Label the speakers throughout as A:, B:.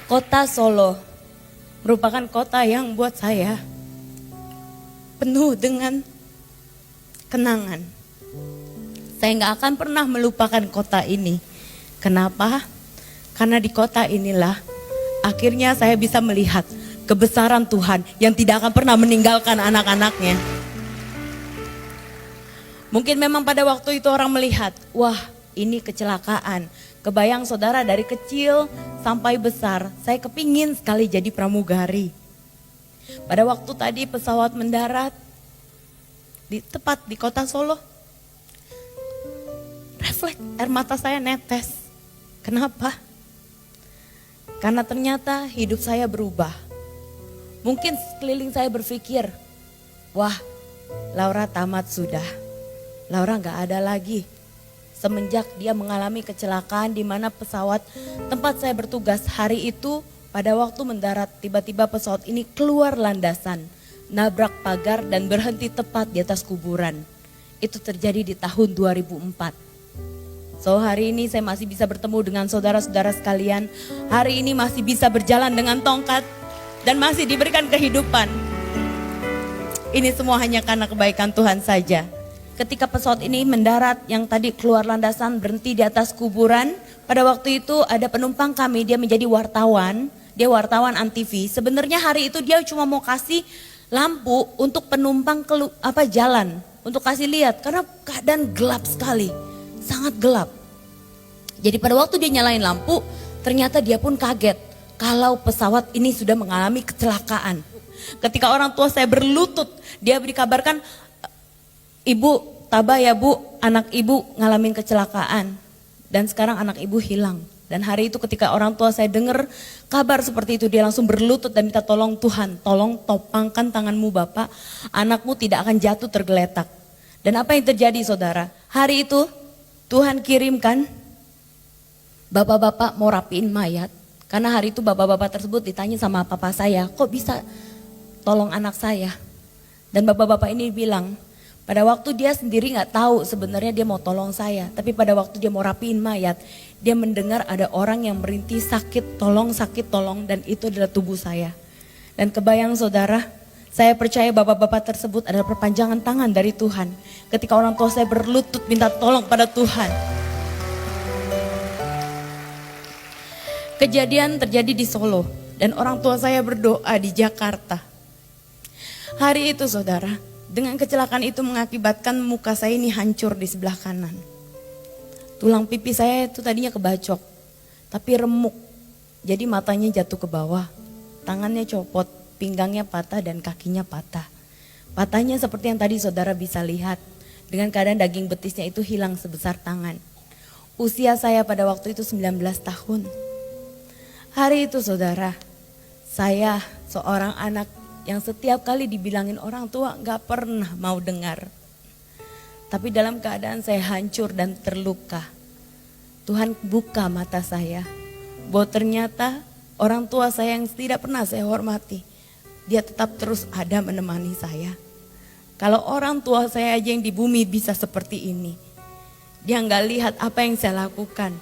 A: Kota Solo merupakan kota yang buat saya penuh dengan kenangan. Saya nggak akan pernah melupakan kota ini. Kenapa? Karena di kota inilah akhirnya saya bisa melihat kebesaran Tuhan yang tidak akan pernah meninggalkan anak-anaknya. Mungkin memang pada waktu itu orang melihat, wah ini kecelakaan. Kebayang saudara dari kecil sampai besar, saya kepingin sekali jadi pramugari. Pada waktu tadi pesawat mendarat, tepat di kota Solo, refleks air mata saya netes. Kenapa? Karena ternyata hidup saya berubah. Mungkin sekeliling saya berpikir, wah Laura tamat sudah, Laura gak ada lagi. Semenjak dia mengalami kecelakaan di mana pesawat tempat saya bertugas hari itu pada waktu mendarat tiba-tiba pesawat ini keluar landasan, nabrak pagar dan berhenti tepat di atas kuburan. Itu terjadi di tahun 2004. So hari ini saya masih bisa bertemu dengan saudara-saudara sekalian. Hari ini masih bisa berjalan dengan tongkat dan masih diberikan kehidupan. Ini semua hanya karena kebaikan Tuhan saja. Ketika pesawat ini mendarat yang tadi keluar landasan berhenti di atas kuburan. Pada waktu itu ada penumpang kami, dia menjadi wartawan. Dia wartawan Antv. Sebenarnya hari itu dia cuma mau kasih lampu untuk penumpang jalan. Untuk kasih lihat karena keadaan gelap sekali. Sangat gelap. Jadi pada waktu dia nyalain lampu ternyata dia pun kaget. Kalau pesawat ini sudah mengalami kecelakaan. Ketika orang tua saya berlutut dia dikabarkan, Ibu, tabah ya bu, anak ibu ngalamin kecelakaan dan sekarang anak ibu hilang. Dan hari itu ketika orang tua saya dengar kabar seperti itu, dia langsung berlutut dan minta tolong Tuhan, tolong topangkan tanganmu Bapak, anakmu tidak akan jatuh tergeletak. Dan apa yang terjadi saudara? Hari itu Tuhan kirimkan bapak-bapak mau rapiin mayat. Karena hari itu bapak-bapak tersebut ditanya sama papa saya, kok bisa tolong anak saya? Dan bapak-bapak ini bilang, pada waktu dia sendiri gak tahu sebenarnya dia mau tolong saya. Tapi pada waktu dia mau rapiin mayat, dia mendengar ada orang yang merintih sakit tolong, dan itu adalah tubuh saya. Dan kebayang saudara, saya percaya bapak-bapak tersebut adalah perpanjangan tangan dari Tuhan. Ketika orang tua saya berlutut minta tolong pada Tuhan. Kejadian terjadi di Solo dan orang tua saya berdoa di Jakarta. Hari itu saudara, dengan kecelakaan itu mengakibatkan muka saya ini hancur di sebelah kanan. Tulang pipi saya itu tadinya kebacok, tapi remuk. Jadi matanya jatuh ke bawah, tangannya copot, pinggangnya patah dan kakinya patah. Patahnya seperti yang tadi saudara bisa lihat, dengan keadaan daging betisnya itu hilang sebesar tangan. Usia saya pada waktu itu 19 tahun. Hari itu saudara, saya seorang anak yang setiap kali dibilangin orang tua gak pernah mau dengar. Tapi dalam keadaan saya hancur dan terluka, Tuhan buka mata saya bahwa ternyata orang tua saya yang tidak pernah saya hormati, dia tetap terus ada menemani saya. Kalau orang tua saya aja yang di bumi bisa seperti ini, dia gak lihat apa yang saya lakukan,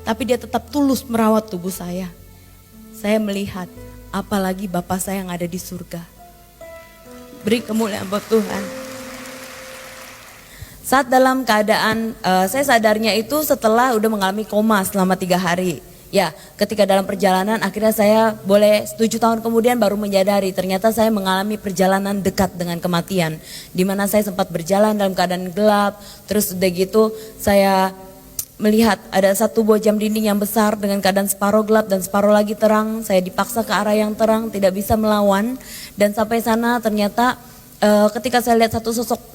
A: tapi dia tetap tulus merawat tubuh saya. Saya melihat apalagi Bapa saya yang ada di surga. Beri kemuliaan buat Tuhan. Saat dalam keadaan saya sadarnya itu setelah udah mengalami koma selama 3 hari. Ya, ketika dalam perjalanan akhirnya saya boleh 7 tahun kemudian baru menyadari ternyata saya mengalami perjalanan dekat dengan kematian. Di mana saya sempat berjalan dalam keadaan gelap, terus udah gitu saya melihat ada satu buah jam dinding yang besar dengan keadaan separuh gelap dan separuh lagi terang. Saya dipaksa ke arah yang terang, tidak bisa melawan. Dan sampai sana ternyata ketika saya lihat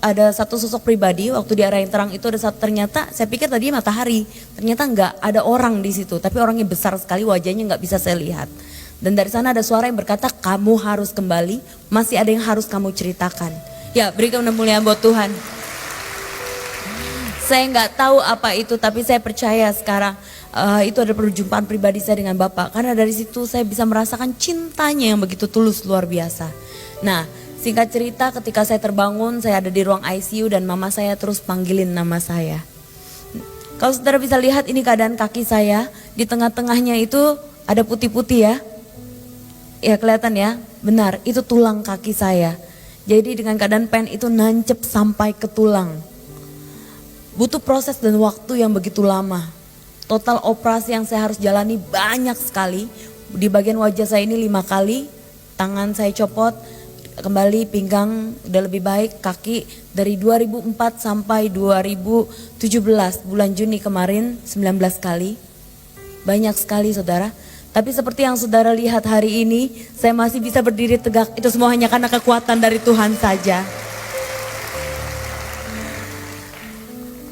A: ada satu sosok pribadi waktu di arah yang terang itu ternyata saya pikir tadi matahari. Ternyata enggak, ada orang di situ, tapi orangnya besar sekali, wajahnya enggak bisa saya lihat. Dan dari sana ada suara yang berkata, kamu harus kembali, masih ada yang harus kamu ceritakan. Ya, berikan kemuliaan buat Tuhan. Saya nggak tahu apa itu, tapi saya percaya sekarang itu adalah perjumpaan pribadi saya dengan Bapak. Karena dari situ saya bisa merasakan cintanya yang begitu tulus luar biasa. Nah, singkat cerita ketika saya terbangun, saya ada di ruang ICU dan mama saya terus panggilin nama saya. Kalau saudara bisa lihat ini keadaan kaki saya, di tengah-tengahnya itu ada putih-putih ya. Ya kelihatan ya, benar itu tulang kaki saya. Jadi dengan keadaan pen itu nancep sampai ke tulang. Butuh proses dan waktu yang begitu lama. Total operasi yang saya harus jalani banyak sekali. Di bagian wajah saya ini 5 kali, tangan saya copot, kembali pinggang udah lebih baik, kaki dari 2004 sampai 2017 bulan Juni kemarin 19 kali. Banyak sekali saudara. Tapi seperti yang saudara lihat hari ini, saya masih bisa berdiri tegak. Itu semua hanya karena kekuatan dari Tuhan saja.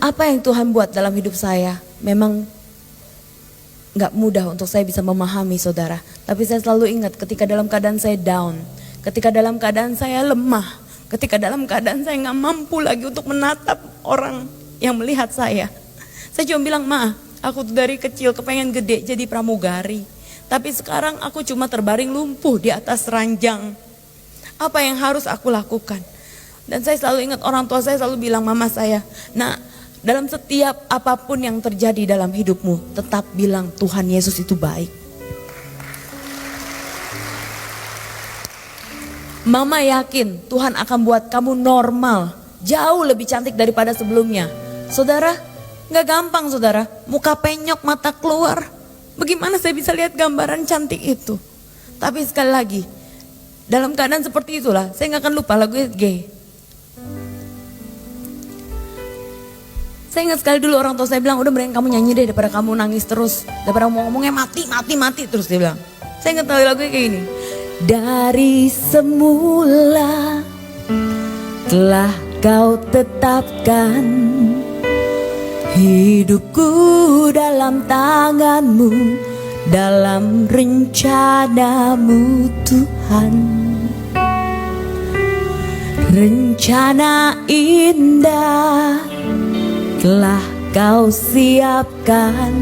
A: Apa yang Tuhan buat dalam hidup saya memang gak mudah untuk saya bisa memahami saudara. Tapi saya selalu ingat ketika dalam keadaan saya down, ketika dalam keadaan saya lemah, ketika dalam keadaan saya gak mampu lagi untuk menatap orang yang melihat saya. Saya cuma bilang, Ma, aku tuh dari kecil kepengen gede jadi pramugari. Tapi sekarang aku cuma terbaring lumpuh di atas ranjang. Apa yang harus aku lakukan? Dan saya selalu ingat orang tua saya selalu bilang, mama saya, nah dalam setiap apapun yang terjadi dalam hidupmu, tetap bilang Tuhan Yesus itu baik. Mama yakin Tuhan akan buat kamu normal, jauh lebih cantik daripada sebelumnya. Saudara, gak gampang saudara, muka penyok, mata keluar. Bagaimana saya bisa lihat gambaran cantik itu? Tapi sekali lagi, dalam keadaan seperti itulah, saya gak akan lupa lagu G. Saya ingat sekali dulu orang tua saya bilang, udah mending kamu nyanyi deh daripada kamu nangis terus. Daripada ngomongnya mati terus dia bilang. Saya ingat lagunya kayak gini. Dari semula telah kau tetapkan hidupku dalam tanganmu, dalam rencanamu Tuhan. Rencana indah telah kau siapkan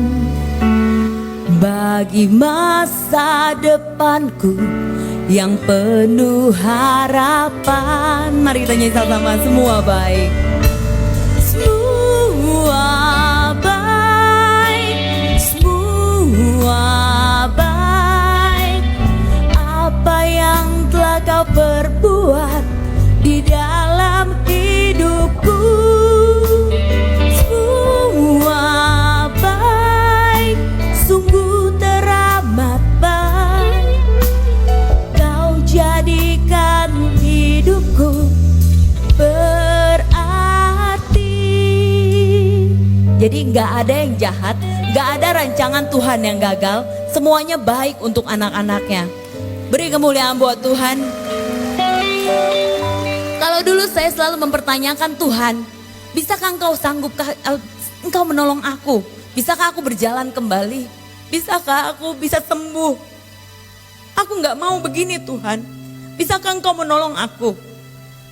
A: bagi masa depanku yang penuh harapan. Mari kita nyanyi sama-sama, semua baik. Semua baik, semua baik. Apa yang telah kau perbuat di dalam hidupku, semua baik, sungguh teramat baik. Kau jadikan hidupku berarti. Jadi gak ada yang jahat, gak ada rancangan Tuhan yang gagal. Semuanya baik untuk anak-anaknya. Beri kemuliaan buat Tuhan. Kalau dulu saya selalu mempertanyakan, Tuhan, bisakah engkau engkau menolong aku? Bisakah aku berjalan kembali? Bisakah aku bisa sembuh? Aku gak mau begini Tuhan. Bisakah engkau menolong aku?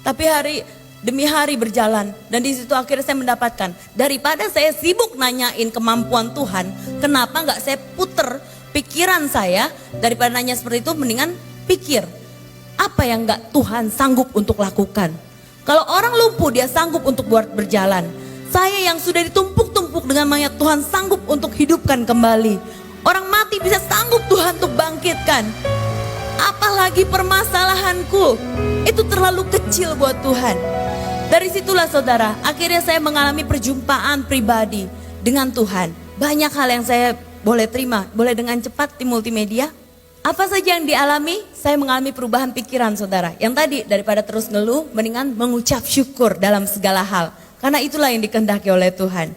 A: Tapi hari demi hari berjalan, dan di situ akhirnya saya mendapatkan, daripada saya sibuk nanyain kemampuan Tuhan, kenapa gak saya puter pikiran saya, daripada nanya seperti itu, mendingan pikir apa yang gak Tuhan sanggup untuk lakukan. Kalau orang lumpuh dia sanggup untuk buat berjalan. Saya yang sudah ditumpuk-tumpuk dengan mayat, Tuhan sanggup untuk hidupkan kembali. Orang mati bisa sanggup Tuhan untuk bangkitkan. Apalagi permasalahanku, itu terlalu kecil buat Tuhan. Dari situlah saudara, akhirnya saya mengalami perjumpaan pribadi dengan Tuhan. Banyak hal yang saya boleh terima, boleh dengan cepat di multimedia. Apa saja yang dialami, saya mengalami perubahan pikiran saudara. Yang tadi daripada terus ngeluh, mendingan mengucap syukur dalam segala hal. Karena itulah yang dikehendaki oleh Tuhan.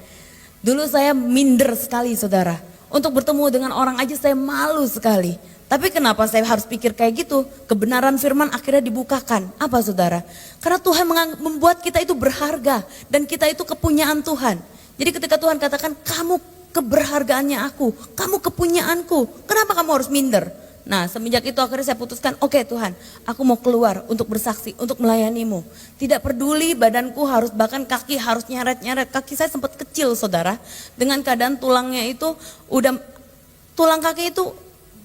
A: Dulu saya minder sekali saudara. Untuk bertemu dengan orang aja saya malu sekali. Tapi kenapa saya harus pikir kayak gitu? Kebenaran firman akhirnya dibukakan. Apa saudara? Karena Tuhan membuat kita itu berharga. Dan kita itu kepunyaan Tuhan. Jadi ketika Tuhan katakan, kamu keberhargaannya aku. Kamu kepunyaanku. Kenapa kamu harus minder? Nah semenjak itu akhirnya saya putuskan, oke Tuhan, aku mau keluar untuk bersaksi, untuk melayanimu. Tidak peduli badanku harus, bahkan kaki harus nyeret-nyeret. Kaki saya sempat kecil saudara, dengan keadaan tulangnya itu tulang kaki itu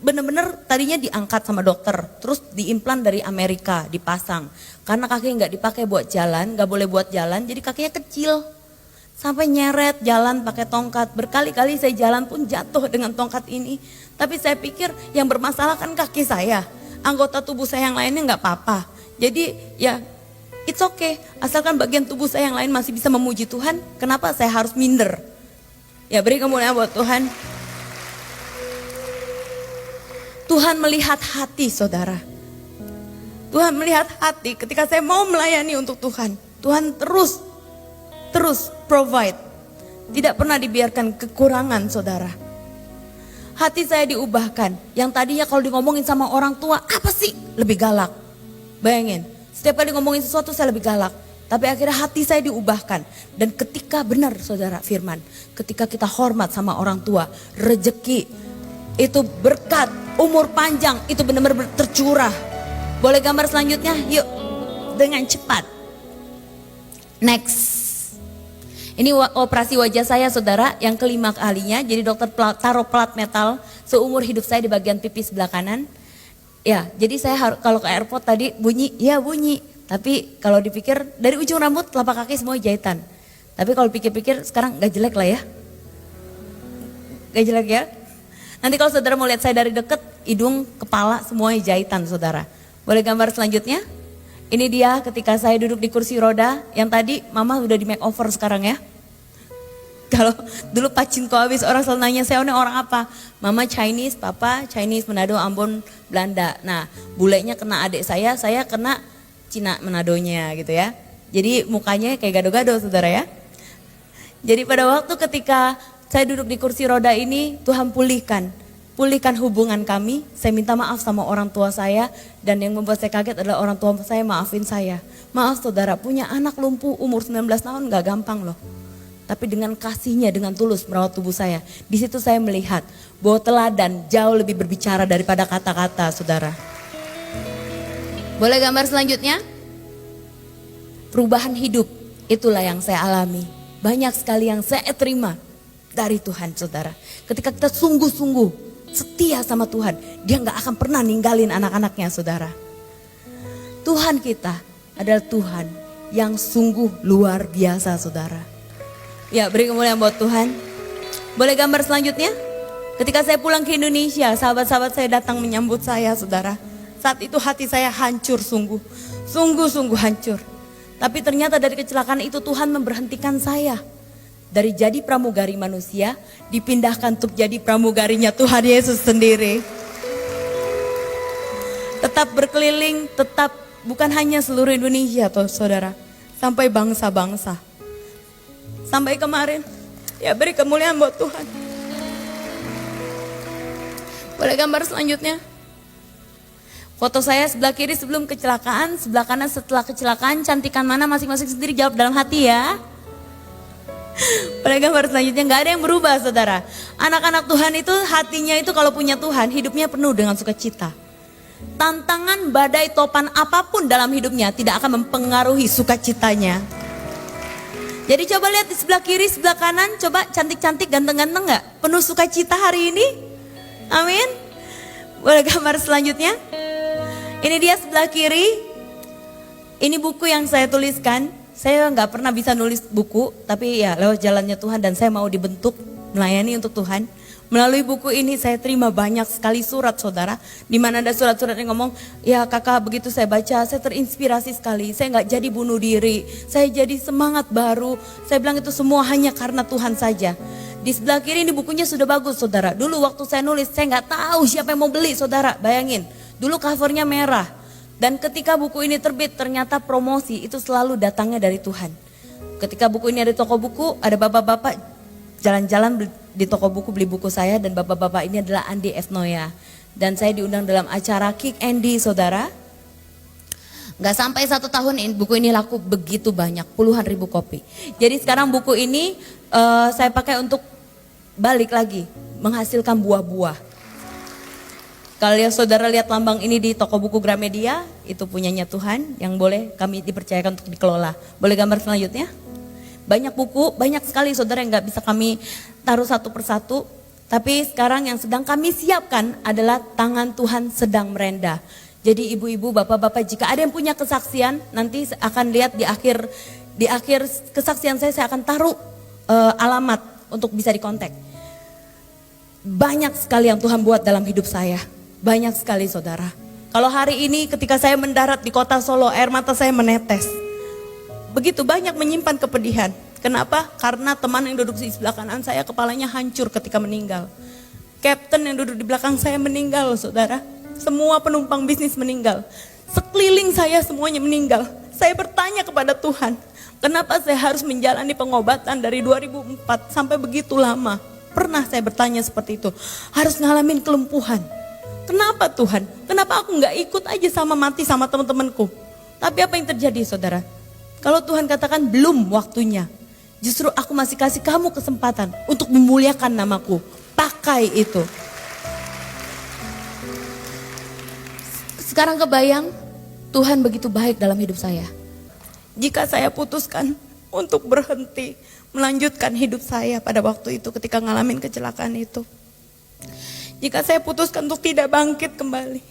A: benar-benar tadinya diangkat sama dokter, terus diimplan dari Amerika, dipasang. Karena kaki nggak dipakai buat jalan, nggak boleh buat jalan, jadi kakinya kecil. Sampai nyeret jalan pakai tongkat, berkali-kali saya jalan pun jatuh dengan tongkat ini. Tapi saya pikir yang bermasalah kan kaki saya. Anggota tubuh saya yang lainnya nggak apa-apa. Jadi ya it's okay, asalkan bagian tubuh saya yang lain masih bisa memuji Tuhan, kenapa saya harus minder? Ya beri kemuliaan buat Tuhan. Tuhan melihat hati saudara. Tuhan melihat hati ketika saya mau melayani untuk Tuhan. Tuhan terus provide. Tidak pernah dibiarkan kekurangan saudara. Hati saya diubahkan. Yang tadinya kalau ngomongin sama orang tua, apa sih? Lebih galak. Bayangin, setiap kali ngomongin sesuatu saya lebih galak. Tapi akhirnya hati saya diubahkan. Dan ketika benar saudara firman, ketika kita hormat sama orang tua, rejeki, itu berkat, umur panjang, itu benar-benar tercurah. Boleh gambar selanjutnya? Yuk, dengan cepat. Next. Ini operasi wajah saya saudara, yang kelima kalinya. Jadi dokter taruh plat metal seumur hidup saya di bagian pipi sebelah kanan. Ya, jadi saya kalau ke airport tadi bunyi, ya bunyi. Tapi kalau dipikir dari ujung rambut, telapak kaki semua jahitan. Tapi kalau pikir-pikir sekarang gak jelek lah ya. Gak jelek ya. Nanti kalau saudara mau lihat saya dari deket, hidung, kepala semuanya jahitan saudara. Boleh gambar selanjutnya? Ini dia ketika saya duduk di kursi roda, yang tadi mama udah di makeover sekarang ya. Kalau dulu pacinko habis orang selalu nanya saya ini orang apa? Mama Chinese, papa Chinese, Manado, Ambon, Belanda. Nah bulenya kena adik saya kena Cina Manadonya gitu ya. Jadi mukanya kayak gado-gado saudara ya. Jadi pada waktu ketika saya duduk di kursi roda ini, Tuhan pulihkan hubungan kami. Saya minta maaf sama orang tua saya, dan yang membuat saya kaget adalah orang tua saya maafin saya. Maaf saudara, punya anak lumpuh umur 19 tahun gak gampang loh. Tapi dengan kasihnya, dengan tulus merawat tubuh saya. Di situ saya melihat bahwa teladan jauh lebih berbicara daripada kata-kata saudara. Boleh gambar selanjutnya? Perubahan hidup, itulah yang saya alami. Banyak sekali yang saya terima dari Tuhan saudara. Ketika kita sungguh-sungguh setia sama Tuhan, dia gak akan pernah ninggalin anak-anaknya saudara. Tuhan kita adalah Tuhan yang sungguh luar biasa saudara. Ya beri kemuliaan buat Tuhan. Boleh gambar selanjutnya? Ketika saya pulang ke Indonesia, sahabat-sahabat saya datang menyambut saya saudara. Saat itu hati saya hancur sungguh hancur. Tapi ternyata dari kecelakaan itu Tuhan memberhentikan saya. Dari jadi pramugari manusia, dipindahkan untuk jadi pramugarinya Tuhan Yesus sendiri. Tetap berkeliling, tetap bukan hanya seluruh Indonesia toh saudara. Sampai bangsa-bangsa. Sampai kemarin, ya beri kemuliaan buat Tuhan. Boleh gambar selanjutnya? Foto saya sebelah kiri sebelum kecelakaan, sebelah kanan setelah kecelakaan. Cantikan mana masing-masing sendiri jawab dalam hati ya. Boleh gambar selanjutnya? Gak ada yang berubah saudara. Anak-anak Tuhan itu hatinya itu kalau punya Tuhan, hidupnya penuh dengan sukacita. Tantangan, badai, topan apapun dalam hidupnya tidak akan mempengaruhi sukacitanya. Jadi coba lihat di sebelah kiri, sebelah kanan, coba cantik-cantik, ganteng-ganteng gak? Penuh sukacita hari ini? Amin. Boleh gambar selanjutnya? Ini dia sebelah kiri. Ini buku yang saya tuliskan. Saya gak pernah bisa nulis buku, tapi ya lewat jalannya Tuhan dan saya mau dibentuk melayani untuk Tuhan. Melalui buku ini saya terima banyak sekali surat saudara. Di mana ada surat-surat yang ngomong, ya kakak begitu saya baca saya terinspirasi sekali. Saya gak jadi bunuh diri, saya jadi semangat baru. Saya bilang itu semua hanya karena Tuhan saja. Di sebelah kiri ini bukunya sudah bagus saudara. Dulu waktu saya nulis saya gak tahu siapa yang mau beli saudara. Bayangin, dulu covernya merah. Dan ketika buku ini terbit ternyata promosi itu selalu datangnya dari Tuhan. Ketika buku ini ada di toko buku, ada bapak-bapak jalan-jalan di toko buku beli buku saya, dan bapak-bapak ini adalah Andi Esnoya. Dan saya diundang dalam acara Kick Andy saudara. Gak sampai 1 tahun buku ini laku begitu banyak, puluhan ribu kopi. Jadi sekarang buku ini saya pakai untuk balik lagi, menghasilkan buah-buah. Kalau saudara lihat lambang ini di toko buku Gramedia, itu punyanya Tuhan yang boleh kami dipercayakan untuk dikelola. Boleh gambar selanjutnya? Banyak buku, banyak sekali saudara yang gak bisa kami taruh satu persatu. Tapi sekarang yang sedang kami siapkan adalah tangan Tuhan sedang merendah. Jadi ibu-ibu, bapak-bapak, jika ada yang punya kesaksian, nanti akan lihat di akhir kesaksian saya akan taruh alamat untuk bisa dikontak. Banyak sekali yang Tuhan buat dalam hidup saya. Banyak sekali saudara. Kalau hari ini ketika saya mendarat di kota Solo, air mata saya menetes. Begitu banyak menyimpan kepedihan. Kenapa? Karena teman yang duduk di sebelah kanan saya kepalanya hancur ketika meninggal. Kapten yang duduk di belakang saya meninggal, saudara. Semua penumpang bisnis meninggal. Sekeliling saya semuanya meninggal. Saya bertanya kepada Tuhan, kenapa saya harus menjalani pengobatan dari 2004 sampai begitu lama? Pernah saya bertanya seperti itu. Harus ngalamin kelumpuhan. Kenapa Tuhan? Kenapa aku gak ikut aja sama mati sama teman-temanku? Tapi apa yang terjadi saudara? Kalau Tuhan katakan belum waktunya. Justru aku masih kasih kamu kesempatan untuk memuliakan namaku. Pakai itu. Sekarang kebayang Tuhan begitu baik dalam hidup saya. Jika saya putuskan untuk berhenti melanjutkan hidup saya pada waktu itu ketika ngalamin kecelakaan itu. Jika saya putuskan untuk tidak bangkit kembali,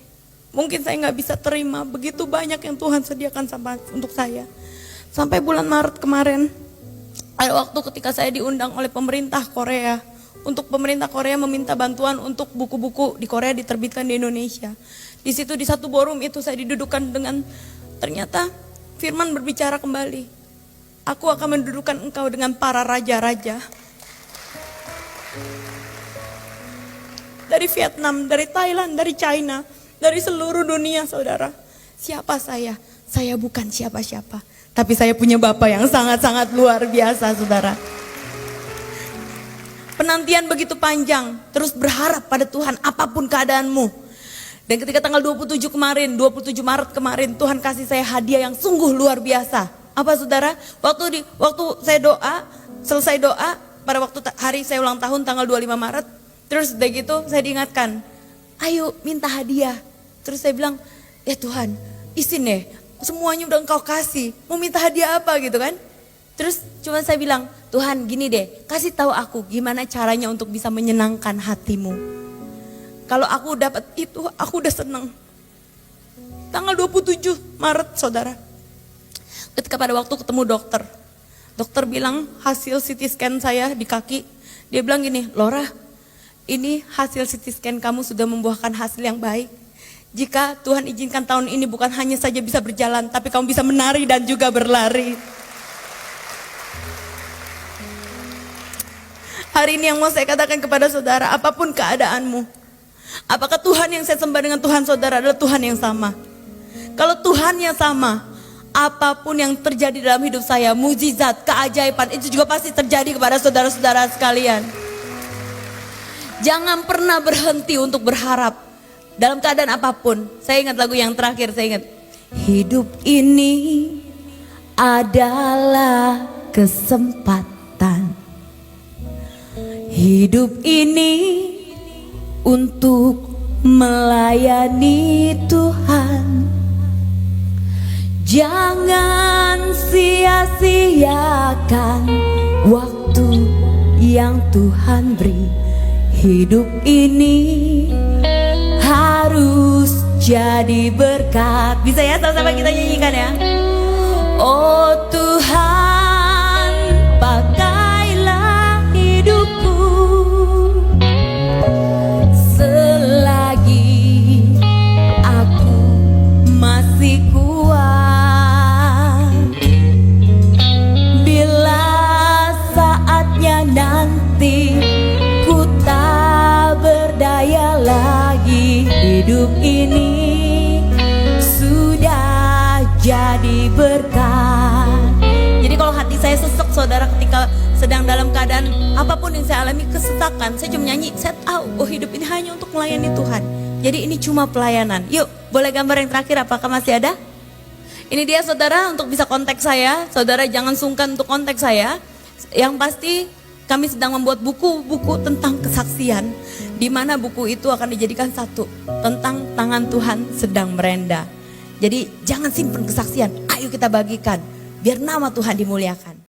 A: mungkin saya gak bisa terima begitu banyak yang Tuhan sediakan untuk saya. Sampai bulan Maret kemarin, ada waktu ketika saya diundang oleh pemerintah Korea. Untuk pemerintah Korea meminta bantuan untuk buku-buku di Korea diterbitkan di Indonesia. Di situ di satu forum itu saya didudukan dengan ternyata firman berbicara kembali. Aku akan mendudukan engkau dengan para raja-raja. Dari Vietnam, dari Thailand, dari China, dari seluruh dunia saudara. Siapa saya? Saya bukan siapa-siapa. Tapi saya punya Bapa yang sangat-sangat luar biasa saudara. Penantian begitu panjang, terus berharap pada Tuhan apapun keadaanmu. Dan ketika tanggal 27 Maret kemarin, Tuhan kasih saya hadiah yang sungguh luar biasa. Apa saudara? Waktu saya doa, selesai doa, pada waktu hari saya ulang tahun tanggal 25 Maret, terus udah gitu saya diingatkan, ayo minta hadiah. Terus saya bilang, ya Tuhan, izin deh, semuanya udah engkau kasih, mau minta hadiah apa gitu kan? Terus cuma saya bilang, Tuhan gini deh, kasih tahu aku gimana caranya untuk bisa menyenangkan hatimu. Kalau aku dapat itu, aku udah seneng. Tanggal 27 Maret saudara, ketika pada waktu ketemu dokter, dokter bilang hasil CT scan saya di kaki, dia bilang gini, Laura, ini hasil CT scan kamu sudah membuahkan hasil yang baik. Jika Tuhan izinkan tahun ini bukan hanya saja bisa berjalan, tapi kamu bisa menari dan juga berlari. Hari ini yang mau saya katakan kepada saudara, apapun keadaanmu, apakah Tuhan yang saya sembah dengan Tuhan saudara adalah Tuhan yang sama? Kalau Tuhan yang sama, apapun yang terjadi dalam hidup saya, mujizat, keajaiban, itu juga pasti terjadi kepada saudara-saudara sekalian. Jangan pernah berhenti untuk berharap dalam keadaan apapun. Saya ingat lagu yang terakhir, saya ingat. Hidup ini adalah kesempatan. Hidup ini untuk melayani Tuhan. Jangan sia-siakan waktu yang Tuhan beri. Hidup ini harus jadi berkat. Bisa ya sama-sama kita nyanyikan ya. Oh Tuhan, pakailah hidupku selagi aku masih kuat. Bila saatnya nanti ku tak berdaya lagi, hidup ini sudah jadi berkat. Jadi kalau hati saya sesek saudara ketika sedang dalam keadaan apapun yang saya alami kesesakan, saya cuma nyanyi, saya tahu oh hidup ini hanya untuk melayani Tuhan. Jadi ini cuma pelayanan. Yuk boleh gambar yang terakhir, apakah masih ada? Ini dia saudara, untuk bisa kontak saya, saudara jangan sungkan untuk kontak saya. Yang pasti kami sedang membuat buku-buku tentang kesaksian, di mana buku itu akan dijadikan satu tentang tangan Tuhan sedang merendah. Jadi jangan simpan kesaksian, ayo kita bagikan biar nama Tuhan dimuliakan.